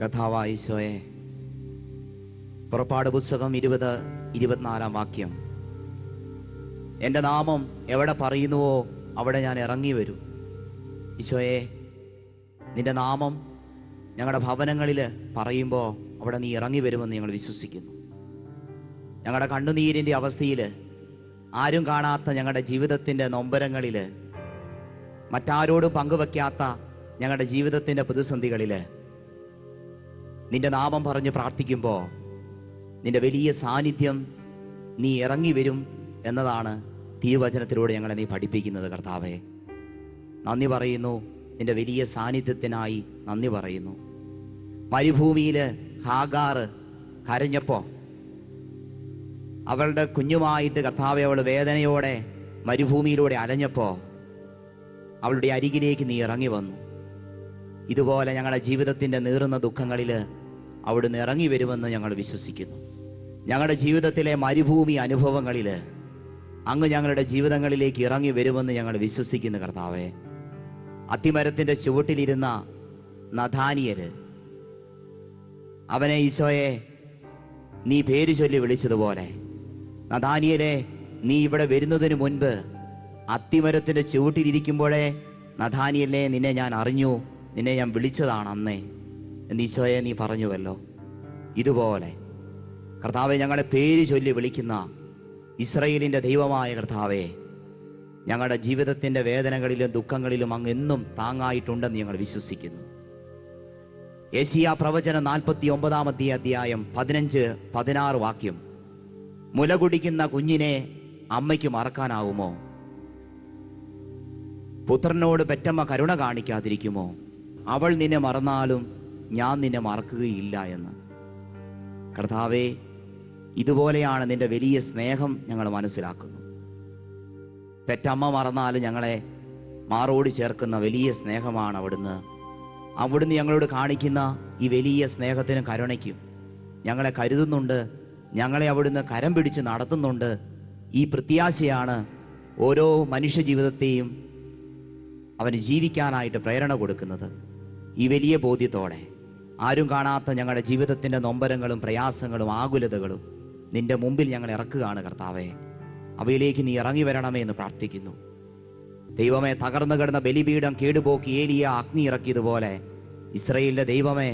കഥാവായ ഈശോയെ, പുറപ്പാട് പുസ്തകം 20:24 വാക്യം, എൻ്റെ നാമം എവിടെ പറയുന്നുവോ അവിടെ ഞാൻ ഇറങ്ങി വരും. ഈശോയെ, നിൻ്റെ നാമം ഞങ്ങളുടെ ഭവനങ്ങളിൽ പറയുമ്പോൾ അവിടെ നീ ഇറങ്ങി വരുമെന്ന് ഞങ്ങൾ വിശ്വസിക്കുന്നു. ഞങ്ങളുടെ കണ്ണുനീരിൻ്റെ അവസ്ഥയിൽ, ആരും കാണാത്ത ഞങ്ങളുടെ ജീവിതത്തിൻ്റെ നൊമ്പരങ്ങളിൽ, മറ്റാരോടും പങ്കുവയ്ക്കാത്ത ഞങ്ങളുടെ ജീവിതത്തിൻ്റെ പ്രതിസന്ധികളിൽ നിൻ്റെ നാമം പറഞ്ഞ് പ്രാർത്ഥിക്കുമ്പോൾ നിൻ്റെ വലിയ സാന്നിധ്യം നീ ഇറങ്ങി വരും എന്നതാണ് തിരുവചനത്തിലൂടെ ഞങ്ങളെ നീ പഠിപ്പിക്കുന്നത്. കർത്താവേ, നന്ദി പറയുന്നു. നിൻ്റെ വലിയ സാന്നിധ്യത്തിനായി നന്ദി പറയുന്നു. മരുഭൂമിയിൽ ഹാഗാർ കരഞ്ഞപ്പോൾ, അവളുടെ കുഞ്ഞുമായിട്ട് കർത്താവെ അവൾ വേദനയോടെ മരുഭൂമിയിലൂടെ അലഞ്ഞപ്പോൾ അവളുടെ അരികിലേക്ക് നീ ഇറങ്ങി വന്നു. ഇതുപോലെ ഞങ്ങളുടെ ജീവിതത്തിൻ്റെ നീറുന്ന ദുഃഖങ്ങളിൽ അവിടുന്ന് ഇറങ്ങി വരുമെന്ന് ഞങ്ങൾ വിശ്വസിക്കുന്നു. ഞങ്ങളുടെ ജീവിതത്തിലെ മരുഭൂമി അനുഭവങ്ങളിൽ അങ്ങ് ഞങ്ങളുടെ ജീവിതങ്ങളിലേക്ക് ഇറങ്ങി വരുമെന്ന് ഞങ്ങൾ വിശ്വസിക്കുന്നു. കർത്താവേ, അത്തിമരത്തിൻ്റെ ചുവട്ടിലിരുന്ന നഥാനിയൽ, അവനെ ഈശോയെ നീ പേര് ചൊല്ലി വിളിച്ചതുപോലെ, നഥാനിയലെ, നീ ഇവിടെ വരുന്നതിന് മുൻപ് അത്തിമരത്തിൻ്റെ ചുവട്ടിലിരിക്കുമ്പോഴേ നഥാനിയല്ലേ, നിന്നെ ഞാൻ അറിഞ്ഞു, നിന്നെ ഞാൻ വിളിച്ചതാണ് അന്നേ എന്ന് ഈശോയെ നീ പറഞ്ഞുവല്ലോ. ഇതുപോലെ കർത്താവെ, ഞങ്ങളെ പേര് ചൊല്ലി വിളിക്കുന്ന ഇസ്രായേലിൻ്റെ ദൈവമായ കർത്താവെ, ഞങ്ങളുടെ ജീവിതത്തിൻ്റെ വേദനകളിലും ദുഃഖങ്ങളിലും അങ്ങ് എന്നും താങ്ങായിട്ടുണ്ടെന്ന് ഞങ്ങൾ വിശ്വസിക്കുന്നു. യെശയ്യാ പ്രവചനം 49-ാമത്തെ അധ്യായം 15-16 വാക്യം, മുല കുടിക്കുന്ന കുഞ്ഞിനെ അമ്മയ്ക്ക് മറക്കാനാവുമോ? പുത്രനോട് പെറ്റമ്മ കരുണ കാണിക്കാതിരിക്കുമോ? അവൾ നിന്നെ മറന്നാലും ഞാൻ നിന്നെ മറക്കുകയില്ല എന്ന്. കർത്താവേ, ഇതുപോലെയാണ് നിന്റെ വലിയ സ്നേഹം ഞങ്ങൾ മനസ്സിലാക്കുന്നു. പെറ്റമ്മ മറന്നാലും ഞങ്ങളെ മാറോട് ചേർക്കുന്ന വലിയ സ്നേഹമാണ് അവിടുന്ന്. അവിടുന്ന് ഞങ്ങളോട് കാണിക്കുന്ന ഈ വലിയ സ്നേഹത്തിനും കരുണയ്ക്കും ഞങ്ങളെ കരുതുന്നുണ്ട്. ഞങ്ങളെ അവിടുന്ന് കരം പിടിച്ച് നടത്തുന്നുണ്ട്. ഈ പ്രത്യാശയാണ് ഓരോ മനുഷ്യ ജീവിതത്തെയും അവന് ജീവിക്കാനായിട്ട് പ്രേരണ കൊടുക്കുന്നത്. ഈ വലിയ ബോധ്യത്തോടെ ആരും കാണാത്ത ഞങ്ങളുടെ ജീവിതത്തിൻ്റെ നൊമ്പരങ്ങളും പ്രയാസങ്ങളും ആകുലതകളും നിൻ്റെ മുമ്പിൽ ഞങ്ങൾ ഇറക്കുകയാണ്. കർത്താവേ, അവയിലേക്ക് നീ ഇറങ്ങി വരണമേ എന്ന് പ്രാർത്ഥിക്കുന്നു. ദൈവമേ, തകർന്നു കിടന്ന ബലിപീഠം കേടുപോക്കി ഏലിയ അഗ്നി ഇറക്കിയതുപോലെ ഇസ്രായേലിൻ്റെ ദൈവമേ,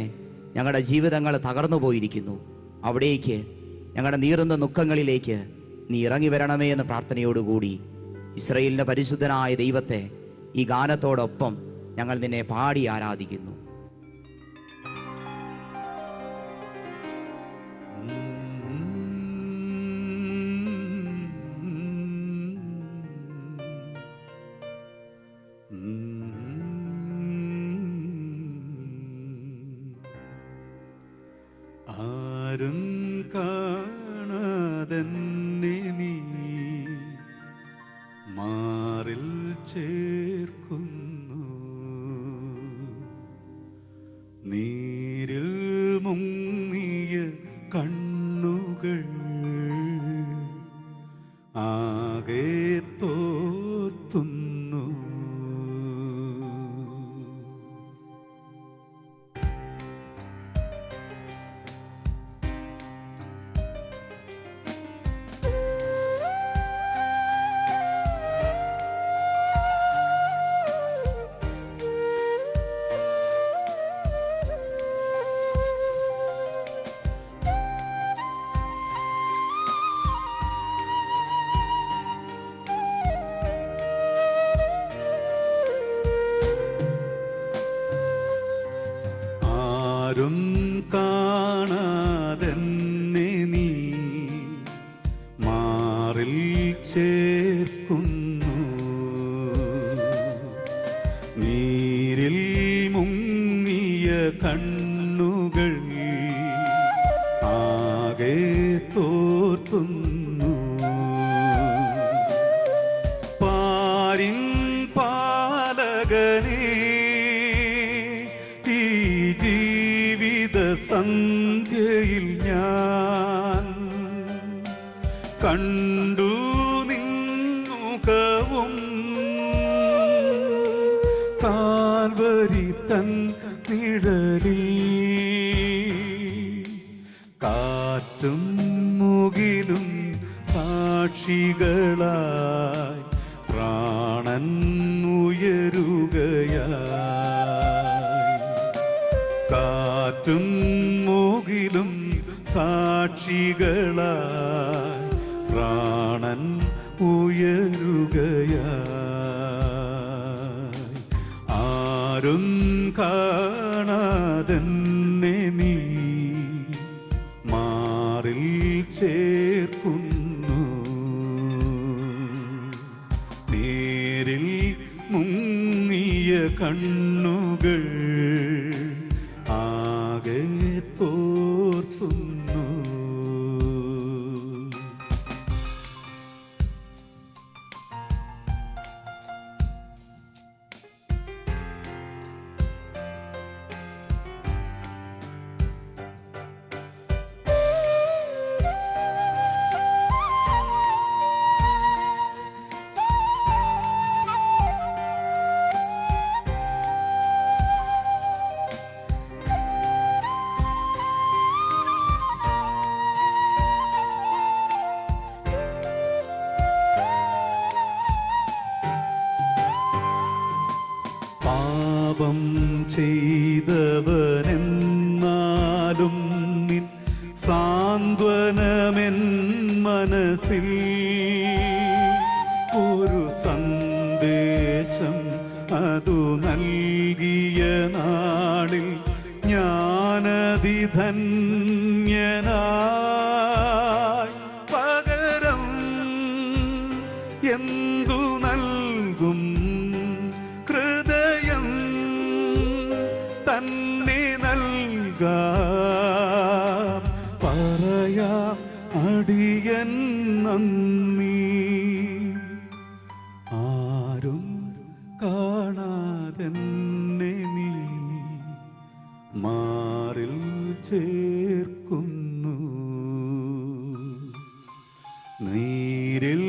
ഞങ്ങളുടെ ജീവിതങ്ങൾ തകർന്നു പോയിരിക്കുന്നു. അവിടേക്ക്, ഞങ്ങളുടെ നീറുന്ന ദുഃഖങ്ങളിലേക്ക് നീ ഇറങ്ങി വരണമേ എന്ന പ്രാർത്ഥനയോടുകൂടി ഇസ്രായേലിൻ്റെ പരിശുദ്ധനായ ദൈവത്തെ ഈ ഗാനത്തോടൊപ്പം ഞങ്ങൾ നിന്നെ പാടി ആരാധിക്കുന്നു. ആരും കാണാതെന്നെ നീ മാറിൽ ചേർക്കുന്നു, നീരിൽ മുങ്ങിയ കണ്ണുകൾ ആകെ തോർത്തുന്നു. ആരും കാണാതെന്നെ നീ മാറിൽ ചേർക്കുന്നു, നീരിൽ മുങ്ങിയ കണ്ണുകൾ ആകെ തോർത്തുന്നു. പാരിൻ പാലകനേ, ഈ ജീവിത സന്ധ്യയിൽ ഞാൻ കണ്ടു നിന്നുകവും കാൽവരി തൻ നിഴലിൽ കാറ്റും മുകിലും സാക്ഷികളായി പ്രാണൻ ഉയരുകയായി. കാറ്റും മുകിലും സാക്ഷികളായി പ്രാണൻ ഉയരുകയായി. ആരും കാണാതെന്നെ നീ മാറിൽ ചേർക്കുന്നു. നേരിൽ മുങ്ങിയ കണ്ണുകൾ ആകെ തോർത്തുന്നു. പാപം ചെയ്തവനെന്നാലും നിൻ സാന്ത്വനമെൻ മനസ്സിൽ ഒരു സന്ദേശം അതു നൽകിയ നാളിൽ ഞാനതിധന്യനായി. പകരം എന്തു നൽകും തന്നെ നൽകാം. പറയാം അടിയൻ നന്ദി. ആരും കാണാതെന്നെ നീ മാറിൽ ചേർക്കുന്നു. നീരിൽ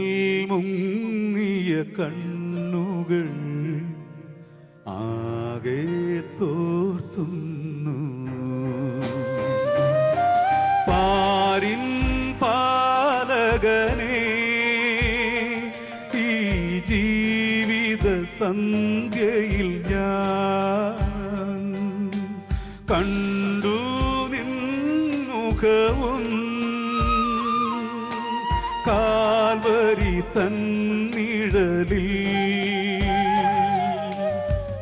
മുങ്ങിയ കണ്ണുകൾ ആകെ തോർത്തുന്നു. പാരിൻ പാലകനെ ഈ ജീവിത സന്ധ്യയിൽ ഞാൻ കണ്ടു നിൻ മുഖവും കാൽവരി തന്നിഴലിൽ.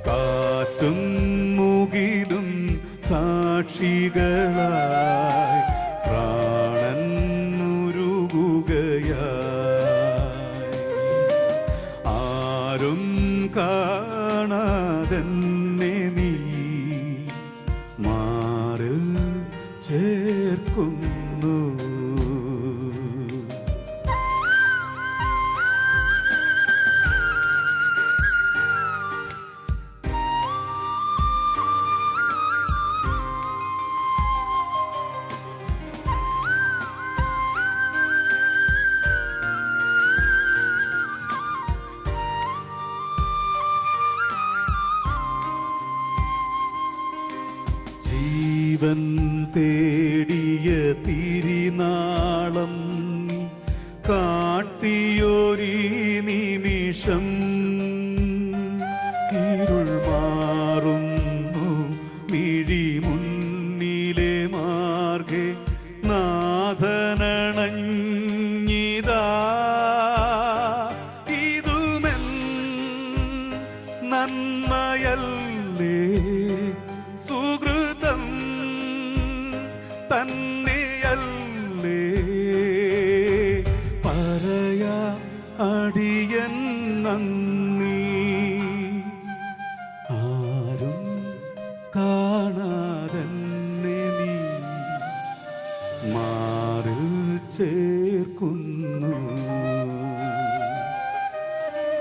കാറ്റും മുകിലും സാക്ഷികളായി പ്രാണൻ ഉരുകുകയായി. ആരും കാണാതെന്നെ നീ മാറിൽ ചേർക്കുന്നു. ജീവൻ തേടിയ തിരിനാളം കാട്ടിയോരീ നിമിഷം ഇരുൾ മാറുന്നു മിഴി മുന്നിലെ മാർഗെ നാഥനണഞ്ഞിതാ. ഇതുമെൻ നന്മയല്ലേ സുകൃതം തന്നെയല്ലേ. പറയാ അടിയൻ നന്ദി. ആരും കാണാതെന്നെ നീ മാറിൽ ചേർക്കുന്നു.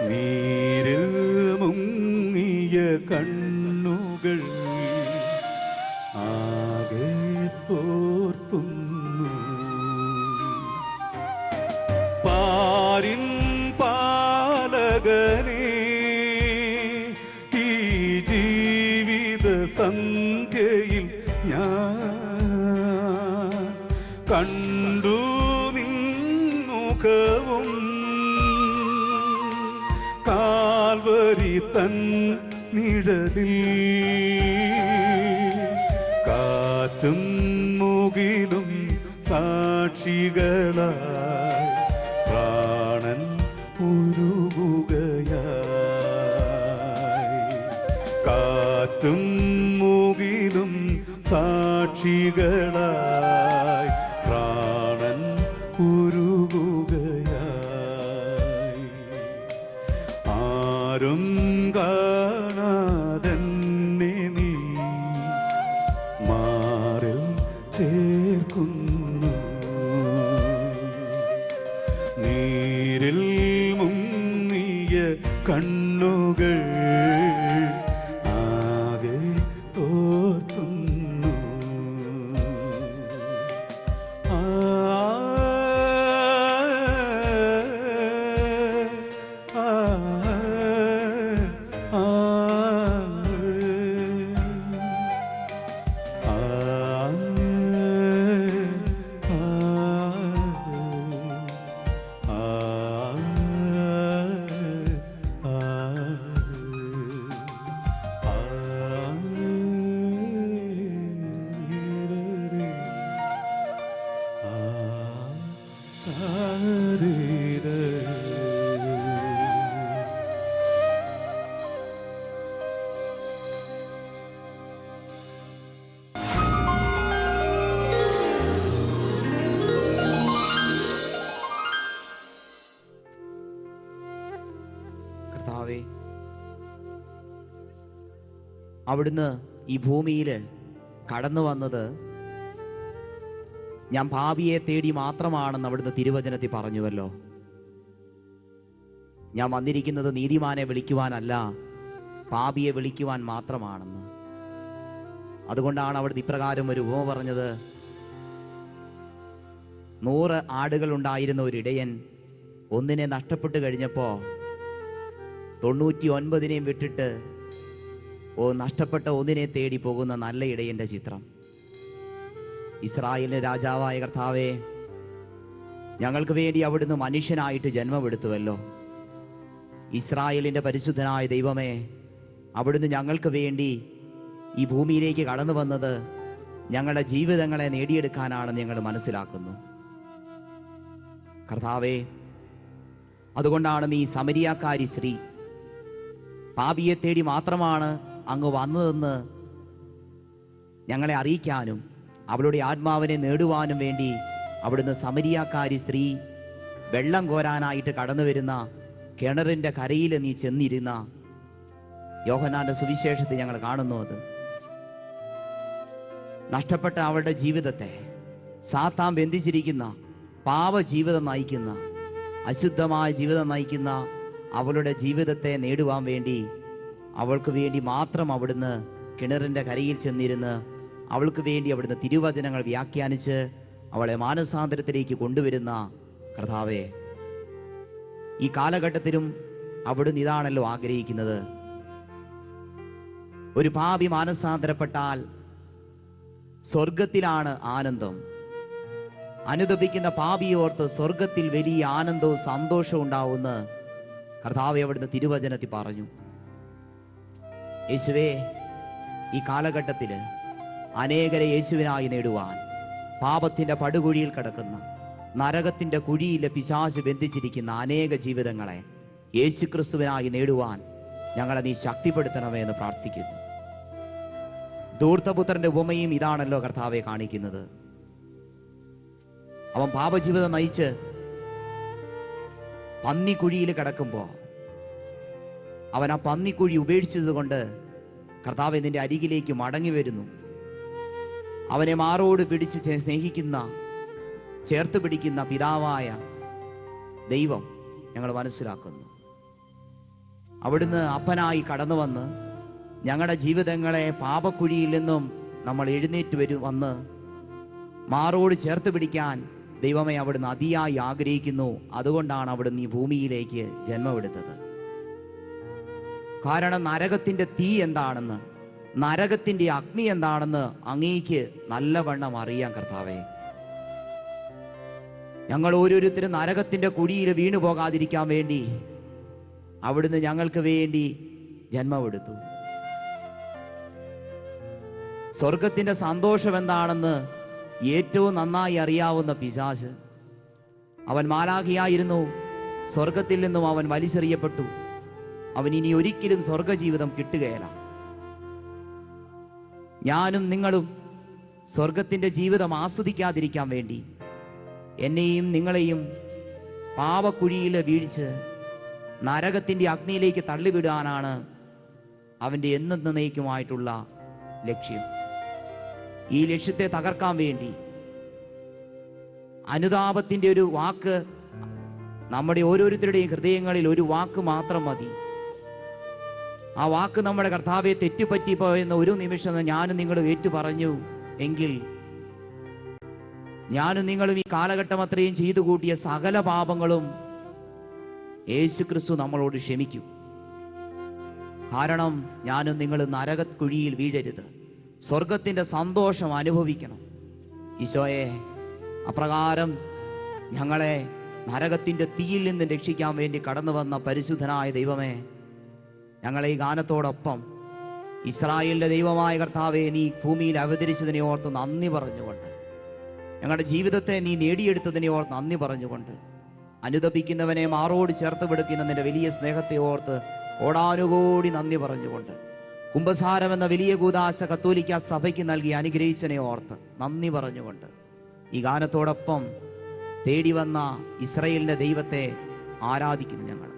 നീരിൽ മുങ്ങിയ കണ്ണുകൾ ആകെ തോർത്തുന്നു. പാരിൻ പാലകനെ ഈ ജീവിത സന്ധ്യയിൽ ഞാൻ കണ്ടു നിൻമുഖവും കാൽവരി തൻ നിഴലിൽ കാറ്റും മുകിലും സാക്ഷികളായി പ്രാണൻ ഉരുകുകയായി. കാറ്റും മുകിലും സാക്ഷികളായി പ്രാണൻ ഉരുകുകയായി. ആരും കാണാതെന്നെ നീ മാറിൽ ചേർക്കുന്നു. നീരിൽ മുങ്ങിയ കണ്ണുകൾ ആകെ തോർത്തുന്നു. ആ ആ ആ കർത്താവേ, അവിടുന്ന് ഈ ഭൂമിയിൽ കടന്നു വന്നത് ഞാൻ പാപിയെ തേടി മാത്രമാണെന്ന് അവിടുന്ന് തിരുവചനത്തിൽ പറഞ്ഞുവല്ലോ. ഞാൻ വന്നിരിക്കുന്നത് നീതിമാനെ വിളിക്കുവാനല്ല, പാപിയെ വിളിക്കുവാൻ മാത്രമാണെന്ന്. അതുകൊണ്ടാണ് അവിടുന്ന് ഇപ്രകാരം ഒരു ഉപമ പറഞ്ഞത്. 100 ആടുകൾ ഉണ്ടായിരുന്ന ഒരു ഇടയൻ ഒന്നിനെ നഷ്ടപ്പെട്ടു കഴിഞ്ഞപ്പോൾ 99 വിട്ടിട്ട് നഷ്ടപ്പെട്ട ഒന്നിനെ തേടി പോകുന്ന നല്ല ഇടയന്റെ ചിത്രം. ഇസ്രായേലിന്റെ രാജാവായ കർത്താവേ, ഞങ്ങൾക്ക് വേണ്ടി അവിടുന്ന് മനുഷ്യനായിട്ട് ജന്മമെടുത്തുവല്ലോ. ഇസ്രായേലിന്റെ പരിശുദ്ധനായ ദൈവമേ, അവിടുന്ന് ഞങ്ങൾക്ക് വേണ്ടി ഈ ഭൂമിയിലേക്ക് കടന്നു വന്നത് ഞങ്ങളുടെ ജീവിതങ്ങളെ നേടിയെടുക്കാനാണെന്ന് ഞങ്ങൾ മനസ്സിലാക്കുന്നു. കർത്താവേ, അതുകൊണ്ടാണ് നീ സമരിയാക്കാരി സ്ത്രീ പാപിയെ തേടി മാത്രമാണ് അങ്ങ് വന്നതെന്ന് ഞങ്ങളെ അറിയിക്കാനും അവളുടെ ആത്മാവിനെ നേടുവാനും വേണ്ടി അവിടുന്ന് സമരിയാക്കാരി സ്ത്രീ വെള്ളം കോരാനായിട്ട് കടന്നു വരുന്ന കിണറിൻ്റെ കരയിൽ നീ ചെന്നിരുന്ന യോഹന്നാന്റെ സുവിശേഷത്തിൽ ഞങ്ങൾ കാണുന്നു. അത് നഷ്ടപ്പെട്ട അവളുടെ ജീവിതത്തെ സാത്താൻ ബന്ധിച്ചിരിക്കുന്ന പാപജീവിതം നയിക്കുന്ന അശുദ്ധമായ ജീവിതം നയിക്കുന്ന അവളുടെ ജീവിതത്തെ നേടുവാൻ വേണ്ടി അവൾക്ക് വേണ്ടി മാത്രം അവിടുന്ന് കിണറിൻ്റെ കരയിൽ ചെന്നിരുന്ന് അവൾക്ക് വേണ്ടി അവിടുന്ന് തിരുവചനങ്ങൾ വ്യാഖ്യാനിച്ച് അവളെ മാനസാന്തരത്തിലേക്ക് കൊണ്ടുവരുന്ന കർത്താവേ, ഈ കാലഘട്ടത്തിലും അവിടുന്ന് ഇതാണല്ലോ ആഗ്രഹിക്കുന്നത്. ഒരു പാപി മാനസാന്തരപ്പെട്ടാൽ സ്വർഗത്തിലാണ് ആനന്ദം. അനുദപിക്കുന്ന പാപിയോർത്ത് സ്വർഗത്തിൽ വലിയ ആനന്ദവും സന്തോഷവും ഉണ്ടാവുന്ന കർത്താവേ അവിടുന്ന് തിരുവചനത്തിൽ പറഞ്ഞു. യേശുവേ, ഈ കാലഘട്ടത്തിൽ അനേകരെ യേശുവിനായി നേടുവാൻ പാപത്തിൻ്റെ പടുകുഴിയിൽ കിടക്കുന്ന നരകത്തിൻ്റെ കുഴിയിൽ പിശാച് ബന്ധിച്ചിരിക്കുന്ന അനേക ജീവിതങ്ങളെ യേശു ക്രിസ്തുവിനായി നേടുവാൻ ഞങ്ങളെ നീ ശക്തിപ്പെടുത്തണമേ എന്ന് പ്രാർത്ഥിക്കുന്നു. ധൂർത്തപുത്രന്റെ ഉപമയും ഇതാണല്ലോ കർത്താവെ കാണിക്കുന്നത്. അവൻ പാപജീവിതം നയിച്ച് പന്നിക്കുഴിയിൽ കിടക്കുമ്പോൾ അവൻ ആ പന്നിക്കുഴി ഉപേക്ഷിച്ചത് കൊണ്ട് കർത്താവ് നിന്റെ അരികിലേക്ക് മടങ്ങി വരുന്നു. അവനെ മാറോട് പിടിച്ച് സ്നേഹിക്കുന്ന, ചേർത്ത് പിടിക്കുന്ന പിതാവായ ദൈവം ഞങ്ങൾ മനസ്സിലാക്കുന്നു. അവിടുന്ന് അപ്പനായി കടന്നു വന്ന് ഞങ്ങളുടെ ജീവിതങ്ങളെ പാപക്കുഴിയിൽ നിന്നും നമ്മൾ എഴുന്നേറ്റ് വന്ന് മാറോട് ചേർത്ത് പിടിക്കാൻ ദൈവമേ അവിടുന്ന് അതിയായി ആഗ്രഹിക്കുന്നു. അതുകൊണ്ടാണ് അവിടുന്ന് ഈ ഭൂമിയിലേക്ക് ജന്മമെടുത്തത്. കാരണം നരകത്തിൻ്റെ തീ എന്താണെന്ന്, നരകത്തിൻ്റെ അഗ്നി എന്താണെന്ന് അങ്ങേക്ക് നല്ലവണ്ണം അറിയാം കർത്താവേ. ഞങ്ങൾ ഓരോരുത്തരും നരകത്തിൻ്റെ കുഴിയിൽ വീണു പോകാതിരിക്കാൻ വേണ്ടി അവിടുന്ന് ഞങ്ങൾക്ക് വേണ്ടി ജന്മമെടുത്തു. സ്വർഗത്തിൻ്റെ സന്തോഷം എന്താണെന്ന് ഏറ്റവും നന്നായി അറിയാവുന്ന പിശാച്, അവൻ മാലാഖിയായിരുന്നു. സ്വർഗത്തിൽ നിന്നും അവൻ വലിച്ചെറിയപ്പെട്ടു. അവൻ ഇനി ഒരിക്കലും സ്വർഗജീവിതം കിട്ടുകയില്ല. ഞാനും നിങ്ങളും സ്വർഗത്തിൻ്റെ ജീവിതം ആസ്വദിക്കാതിരിക്കാൻ വേണ്ടി എന്നെയും നിങ്ങളെയും പാപക്കുഴിയിൽ വീഴ്ച നരകത്തിൻ്റെ അഗ്നിയിലേക്ക് തള്ളിവിടാനാണ് അവൻ്റെ എന്നേക്കുമായിട്ടുള്ള ലക്ഷ്യം. ഈ ലക്ഷ്യത്തെ തകർക്കാൻ വേണ്ടി അനുതാപത്തിൻ്റെ ഒരു വാക്ക്, നമ്മുടെ ഓരോരുത്തരുടെയും ഹൃദയങ്ങളിൽ ഒരു വാക്ക് മാത്രം മതി. ആ വാക്ക് നമ്മുടെ കർത്താവെ തെറ്റുപറ്റിപ്പോയെന്ന ഒരു നിമിഷം ഞാനും നിങ്ങളും ഏറ്റു പറഞ്ഞു എങ്കിൽ ഞാനും നിങ്ങളും ഈ കാലഘട്ടം അത്രയും ചെയ്തു കൂട്ടിയ സകല പാപങ്ങളും യേശുക്രിസ്തു നമ്മളോട് ക്ഷമിക്കും. കാരണം ഞാനും നിങ്ങൾ നരകക്കുഴിയിൽ വീഴരുത്, സ്വർഗത്തിൻ്റെ സന്തോഷം അനുഭവിക്കണം. ഈശോയെ, അപ്രകാരം ഞങ്ങളെ നരകത്തിൻ്റെ തീയിൽ നിന്ന് രക്ഷിക്കാൻ വേണ്ടി കടന്നു വന്ന പരിശുദ്ധനായ ദൈവമേ, ഞങ്ങളെ ഈ ഗാനത്തോടൊപ്പം ഇസ്രായേലിൻ്റെ ദൈവമായ കർത്താവെ, നീ ഭൂമിയിൽ അവതരിച്ചതിനെ ഓർത്ത് നന്ദി പറഞ്ഞുകൊണ്ട്, ഞങ്ങളുടെ ജീവിതത്തെ നീ നേടിയെടുത്തതിനെ ഓർത്ത് നന്ദി പറഞ്ഞുകൊണ്ട്, അനുതപിക്കുന്നവനെ മാറോട് ചേർത്ത് പിടിക്കുന്ന നിന്റെ വലിയ സ്നേഹത്തെ ഓർത്ത് കോടാനുകോടി നന്ദി പറഞ്ഞുകൊണ്ട്, കുംഭസാരം എന്ന വലിയ കൂദാശ കത്തോലിക്ക സഭയ്ക്ക് നൽകി അനുഗ്രഹിച്ചതിനെ ഓർത്ത് നന്ദി പറഞ്ഞുകൊണ്ട്, ഈ ഗാനത്തോടൊപ്പം തേടി വന്ന ഇസ്രായേലിൻ്റെ ദൈവത്തെ ആരാധിക്കുന്നു ഞങ്ങൾ.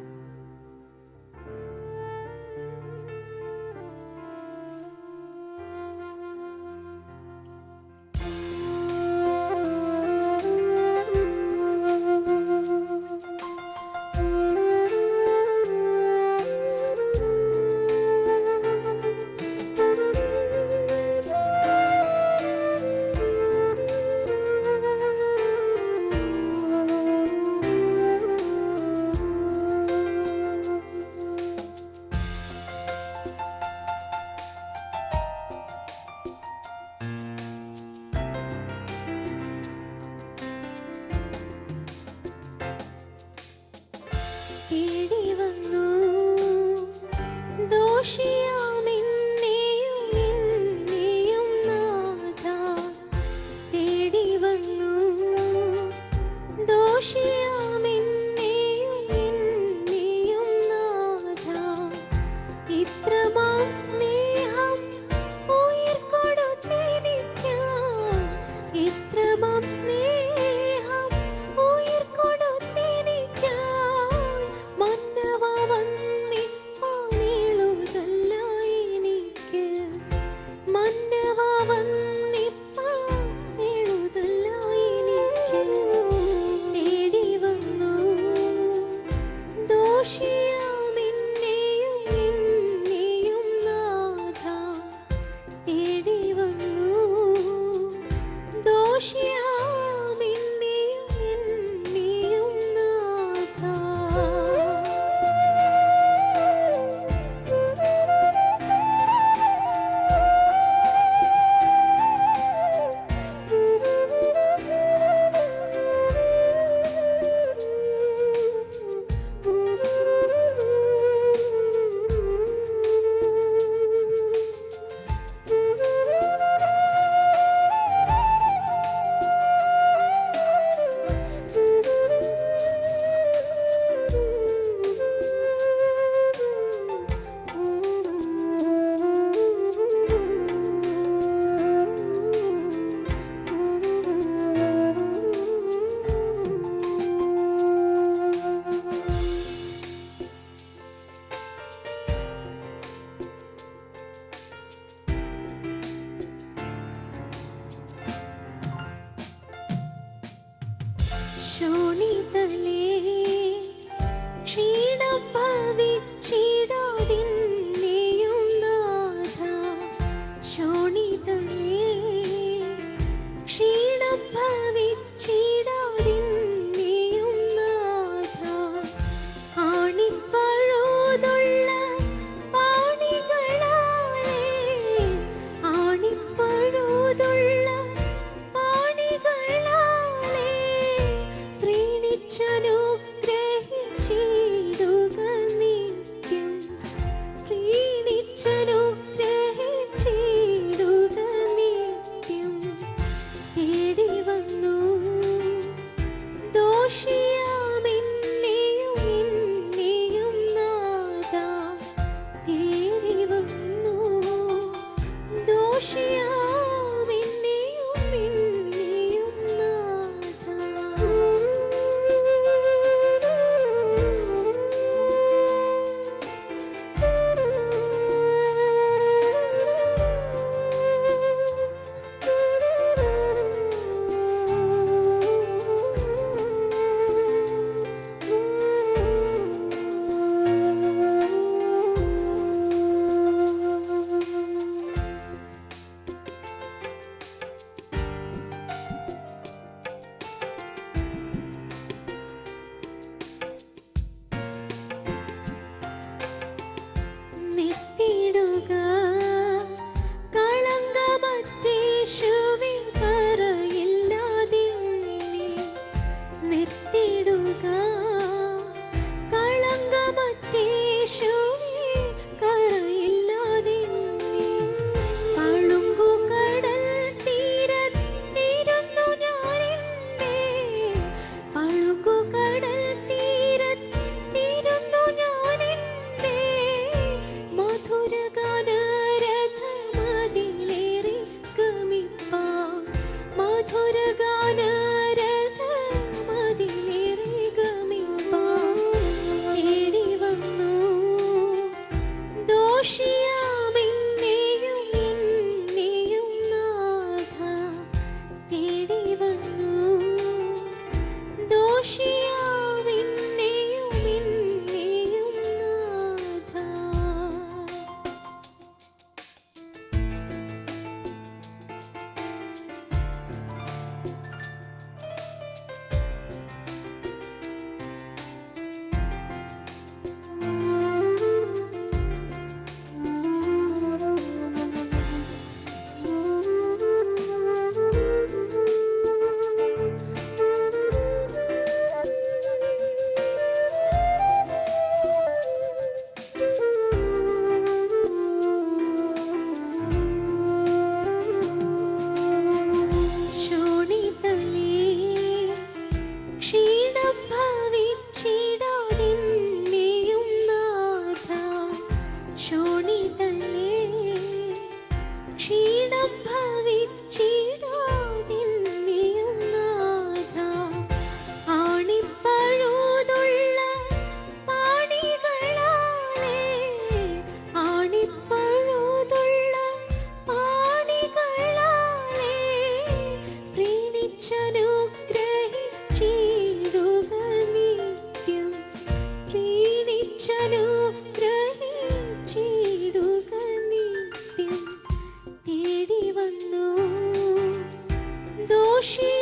ദോഷി